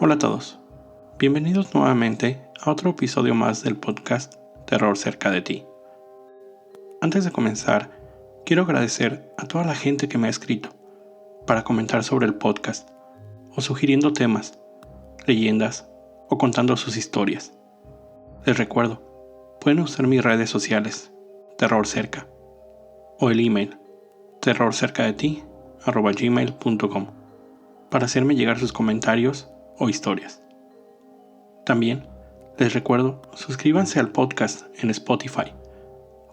Hola a todos, bienvenidos nuevamente a otro episodio más del podcast Terror cerca de ti. Antes de comenzar, quiero agradecer a toda la gente que me ha escrito para comentar sobre el podcast o sugiriendo temas, leyendas o contando sus historias. Les recuerdo, pueden usar mis redes sociales, Terror Cerca, o el email terrorcercadeti@gmail.com para hacerme llegar sus comentarios o historias. También les recuerdo, suscríbanse al podcast en Spotify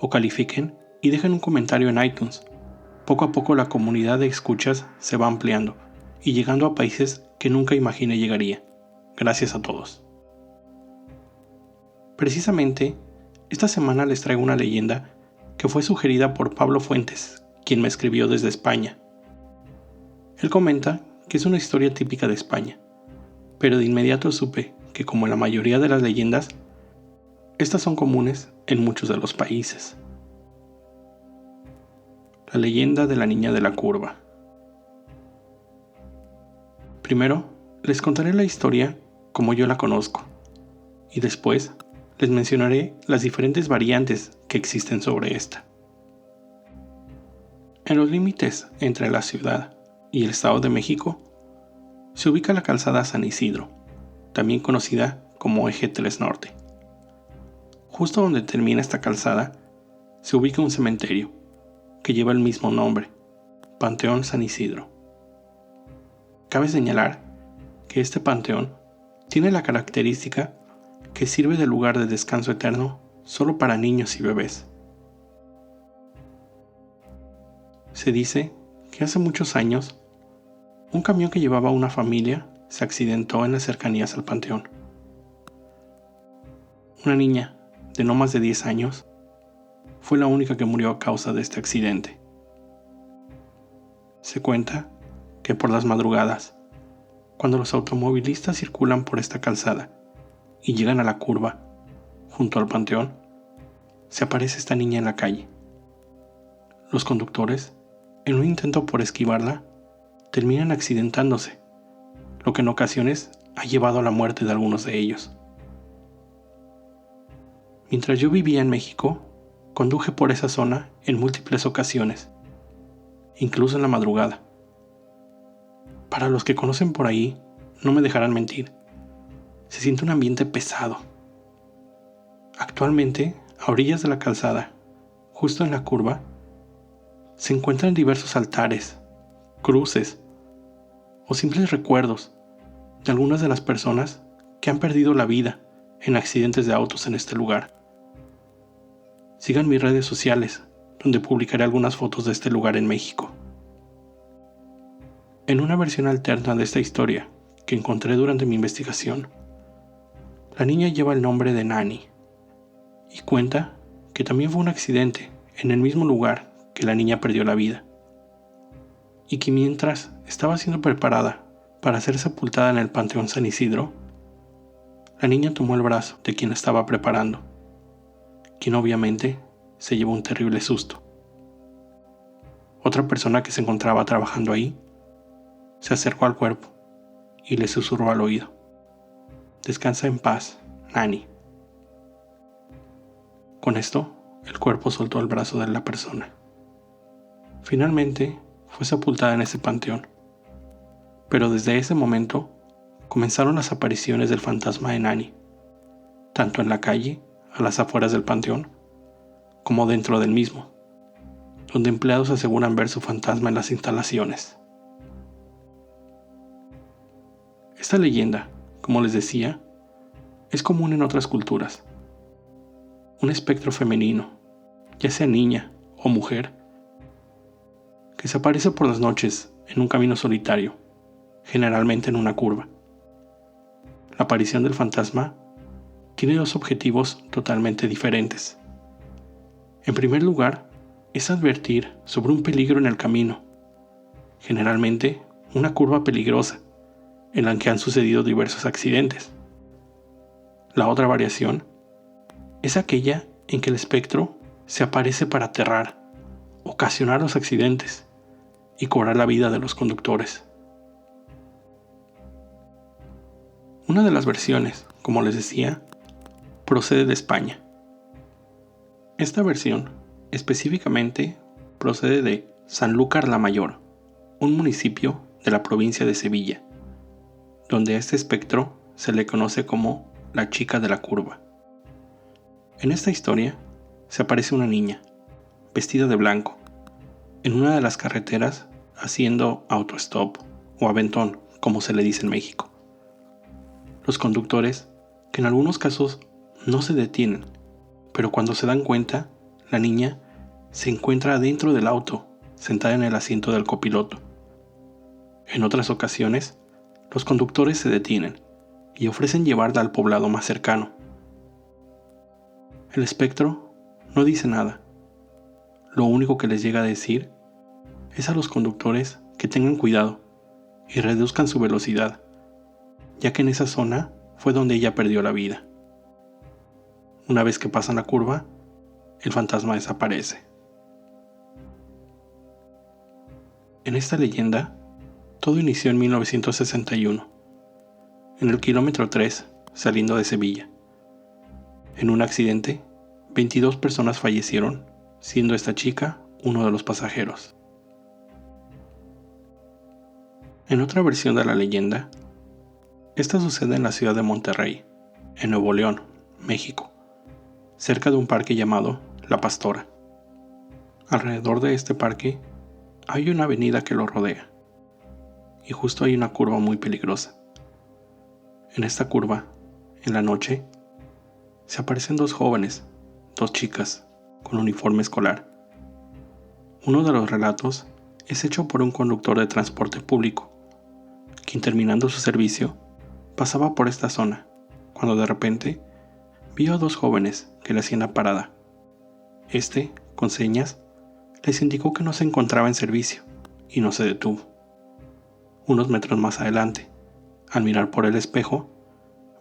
o califiquen y dejen un comentario en iTunes. Poco a poco la comunidad de escuchas se va ampliando y llegando a países que nunca imaginé llegaría. Gracias a todos. Precisamente, esta semana les traigo una leyenda que fue sugerida por Pablo Fuentes, quien me escribió desde España. Él comenta que es una historia típica de España, pero de inmediato supe que, como en la mayoría de las leyendas, estas son comunes en muchos de los países. La leyenda de la niña de la curva. Primero, les contaré la historia como yo la conozco, y después les mencionaré las diferentes variantes que existen sobre esta. En los límites entre la ciudad y el Estado de México, se ubica la calzada San Isidro, también conocida como Eje 3 Norte. Justo donde termina esta calzada, se ubica un cementerio que lleva el mismo nombre, Panteón San Isidro. Cabe señalar que este panteón tiene la característica que sirve de lugar de descanso eterno solo para niños y bebés. Se dice que hace muchos años, un camión que llevaba a una familia se accidentó en las cercanías al panteón. Una niña de no más de 10 años fue la única que murió a causa de este accidente. Se cuenta que por las madrugadas, cuando los automovilistas circulan por esta calzada y llegan a la curva, junto al panteón, se aparece esta niña en la calle. Los conductores, en un intento por esquivarla, terminan accidentándose, lo que en ocasiones ha llevado a la muerte de algunos de ellos. Mientras yo vivía en México, conduje por esa zona en múltiples ocasiones, incluso en la madrugada. Para los que conocen por ahí, no me dejarán mentir, se siente un ambiente pesado. Actualmente, a orillas de la calzada, justo en la curva, se encuentran diversos altares, cruces o simples recuerdos de algunas de las personas que han perdido la vida en accidentes de autos en este lugar. Sigan mis redes sociales, donde publicaré algunas fotos de este lugar en México. En una versión alterna de esta historia que encontré durante mi investigación, la niña lleva el nombre de Nani y cuenta que también fue un accidente en el mismo lugar que la niña perdió la vida, y que mientras estaba siendo preparada para ser sepultada en el Panteón San Isidro, la niña tomó el brazo de quien la estaba preparando, quien obviamente se llevó un terrible susto. Otra persona que se encontraba trabajando ahí se acercó al cuerpo y le susurró al oído: "Descansa en paz, Nani". Con esto, el cuerpo soltó el brazo de la persona. Finalmente, fue sepultada en ese panteón, pero desde ese momento comenzaron las apariciones del fantasma de Nani, tanto en la calle, a las afueras del panteón, como dentro del mismo, donde empleados aseguran ver su fantasma en las instalaciones. Esta leyenda, como les decía, es común en otras culturas. Un espectro femenino, ya sea niña o mujer, que se aparece por las noches en un camino solitario, generalmente en una curva. La aparición del fantasma tiene dos objetivos totalmente diferentes. En primer lugar, es advertir sobre un peligro en el camino, generalmente una curva peligrosa, en la que han sucedido diversos accidentes. La otra variación es aquella en que el espectro se aparece para aterrar, ocasionar los accidentes y cobrar la vida de los conductores. Una de las versiones, como les decía, procede de España. Esta versión específicamente procede de Sanlúcar la Mayor, un municipio de la provincia de Sevilla, donde a este espectro se le conoce como la chica de la curva. En esta historia se aparece una niña, vestida de blanco, en una de las carreteras haciendo autostop o aventón, como se le dice en México. Los conductores, que en algunos casos no se detienen, pero cuando se dan cuenta, la niña se encuentra dentro del auto, sentada en el asiento del copiloto. En otras ocasiones, los conductores se detienen y ofrecen llevarla al poblado más cercano. El espectro no dice nada. Lo único que les llega a decir es a los conductores que tengan cuidado y reduzcan su velocidad, ya que en esa zona fue donde ella perdió la vida. Una vez que pasan la curva, el fantasma desaparece. En esta leyenda, todo inició en 1961, en el kilómetro 3, saliendo de Sevilla. En un accidente, 22 personas fallecieron, siendo esta chica uno de los pasajeros. En otra versión de la leyenda, esta sucede en la ciudad de Monterrey, en Nuevo León, México, cerca de un parque llamado La Pastora. Alrededor de este parque hay una avenida que lo rodea, y justo hay una curva muy peligrosa. En esta curva, en la noche, se aparecen dos jóvenes, dos chicas, con uniforme escolar. Uno de los relatos es hecho por un conductor de transporte público, quien terminando su servicio, pasaba por esta zona, cuando de repente vio a dos jóvenes que le hacían la parada. Con señas, les indicó que no se encontraba en servicio, y no se detuvo. Unos metros más adelante, al mirar por el espejo,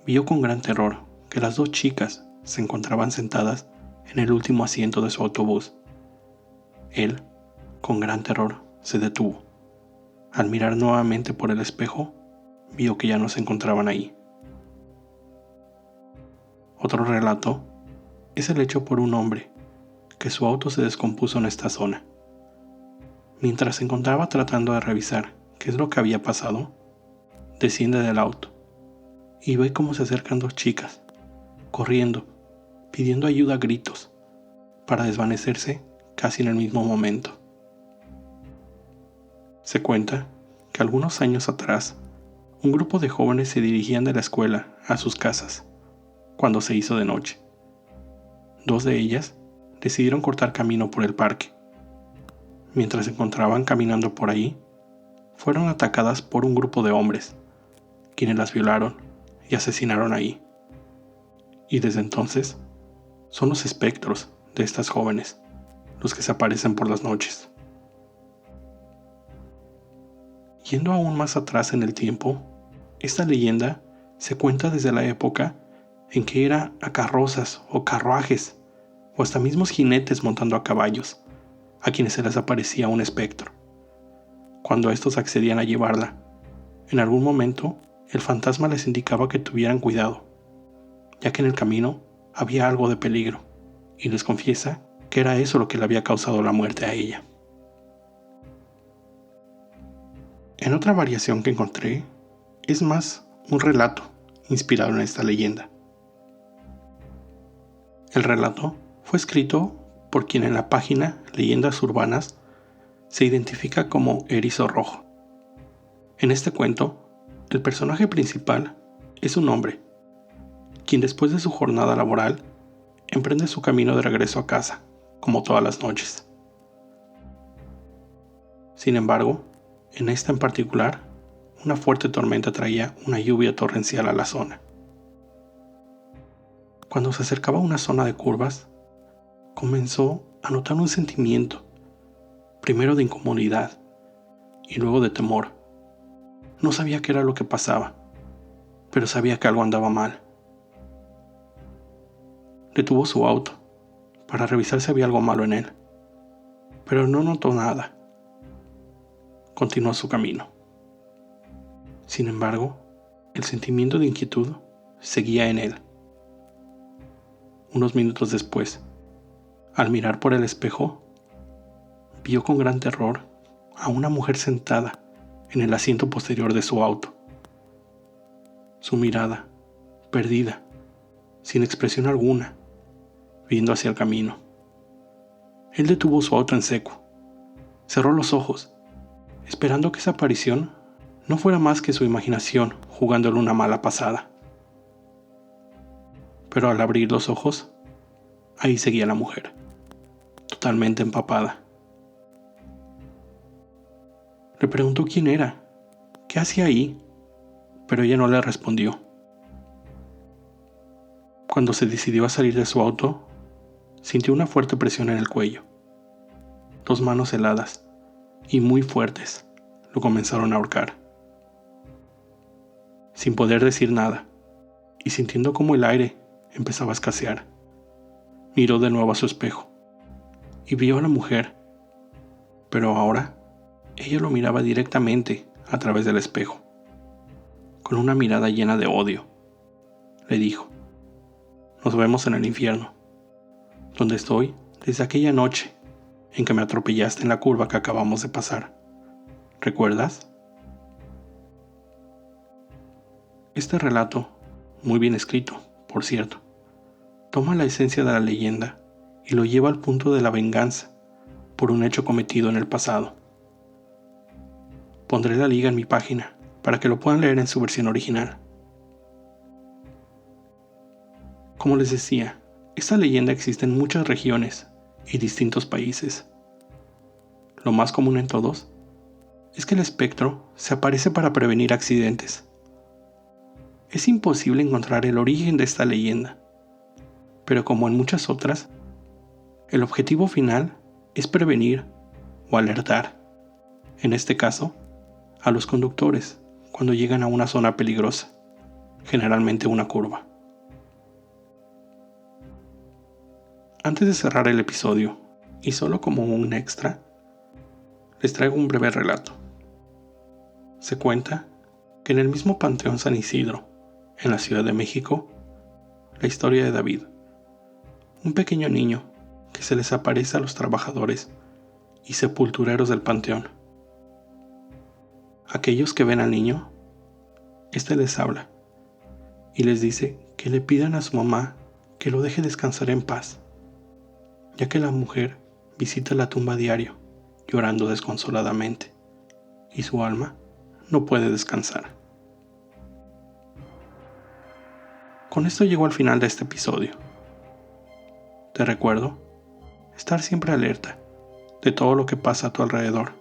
vio con gran terror que las dos chicas se encontraban sentadas en el último asiento de su autobús. Él, con gran terror, se detuvo. Al mirar nuevamente por el espejo, vio que ya no se encontraban ahí. Otro relato es el hecho por un hombre que su auto se descompuso en esta zona. Mientras se encontraba tratando de revisar qué es lo que había pasado, desciende del auto y ve cómo se acercan dos chicas, corriendo, pidiendo ayuda a gritos, para desvanecerse casi en el mismo momento. Se cuenta que algunos años atrás, un grupo de jóvenes se dirigían de la escuela a sus casas, cuando se hizo de noche. Dos de ellas decidieron cortar camino por el parque. Mientras se encontraban caminando por ahí, fueron atacadas por un grupo de hombres, quienes las violaron y asesinaron ahí. Y desde entonces, son los espectros de estas jóvenes los que se aparecen por las noches. Yendo aún más atrás en el tiempo, esta leyenda se cuenta desde la época en que era a carrozas o carruajes, o hasta mismos jinetes montando a caballos, a quienes se les aparecía un espectro. Cuando estos accedían a llevarla, en algún momento el fantasma les indicaba que tuvieran cuidado, ya que en el camino había algo de peligro, y les confiesa que era eso lo que le había causado la muerte a ella. En otra variación que encontré, es más un relato inspirado en esta leyenda. El relato fue escrito por quien en la página Leyendas Urbanas se identifica como Erizo Rojo. En este cuento, el personaje principal es un hombre, quien después de su jornada laboral emprende su camino de regreso a casa, como todas las noches. Sin embargo, en esta en particular, una fuerte tormenta traía una lluvia torrencial a la zona. Cuando se acercaba a una zona de curvas, comenzó a notar un sentimiento, primero de incomodidad y luego de temor. No sabía qué era lo que pasaba, pero sabía que algo andaba mal. Detuvo su auto para revisar si había algo malo en él, pero no notó nada. Continuó su camino. Sin embargo, El sentimiento de inquietud seguía en él. Unos minutos después, al mirar por el espejo, vio con gran terror a una mujer sentada en el asiento posterior de su auto. Su mirada, perdida, sin expresión alguna, viendo hacia el camino. Él detuvo su auto en seco, cerró los ojos, esperando que esa aparición no fuera más que su imaginación jugándole una mala pasada. Pero al abrir los ojos, ahí seguía la mujer, totalmente empapada. Le preguntó quién era, qué hacía ahí, pero ella no le respondió. Cuando se decidió a salir de su auto, sintió una fuerte presión en el cuello. Dos manos heladas y muy fuertes lo comenzaron a ahorcar. Sin poder decir nada y sintiendo como el aire empezaba a escasear, miró de nuevo a su espejo y vio a la mujer, pero ahora ella lo miraba directamente a través del espejo. Con una mirada llena de odio, le dijo: «Nos vemos en el infierno, donde estoy desde aquella noche en que me atropellaste en la curva que acabamos de pasar. ¿Recuerdas?». Este relato, muy bien escrito, por cierto, toma la esencia de la leyenda y lo lleva al punto de la venganza por un hecho cometido en el pasado. Pondré la liga en mi página para que lo puedan leer en su versión original. Como les decía, esta leyenda existe en muchas regiones y distintos países. Lo más común en todos es que el espectro se aparece para prevenir accidentes. Es imposible encontrar el origen de esta leyenda, pero como en muchas otras, el objetivo final es prevenir o alertar, en este caso, a los conductores cuando llegan a una zona peligrosa, generalmente una curva. Antes de cerrar el episodio, y solo como un extra, les traigo un breve relato. Se cuenta que en el mismo Panteón San Isidro, en la Ciudad de México, la historia de David, un pequeño niño que se les aparece a los trabajadores y sepultureros del panteón. Aquellos que ven al niño, éste les habla y les dice que le pidan a su mamá que lo deje descansar en paz, ya que la mujer visita la tumba a diario, llorando desconsoladamente, y su alma no puede descansar. Con esto llego al final de este episodio. Te recuerdo estar siempre alerta de todo lo que pasa a tu alrededor,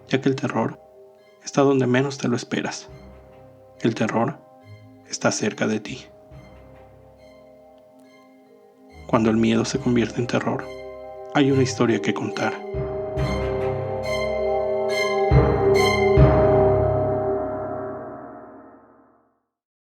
ya que el terror está donde menos te lo esperas. El terror está cerca de ti. Cuando el miedo se convierte en terror, hay una historia que contar.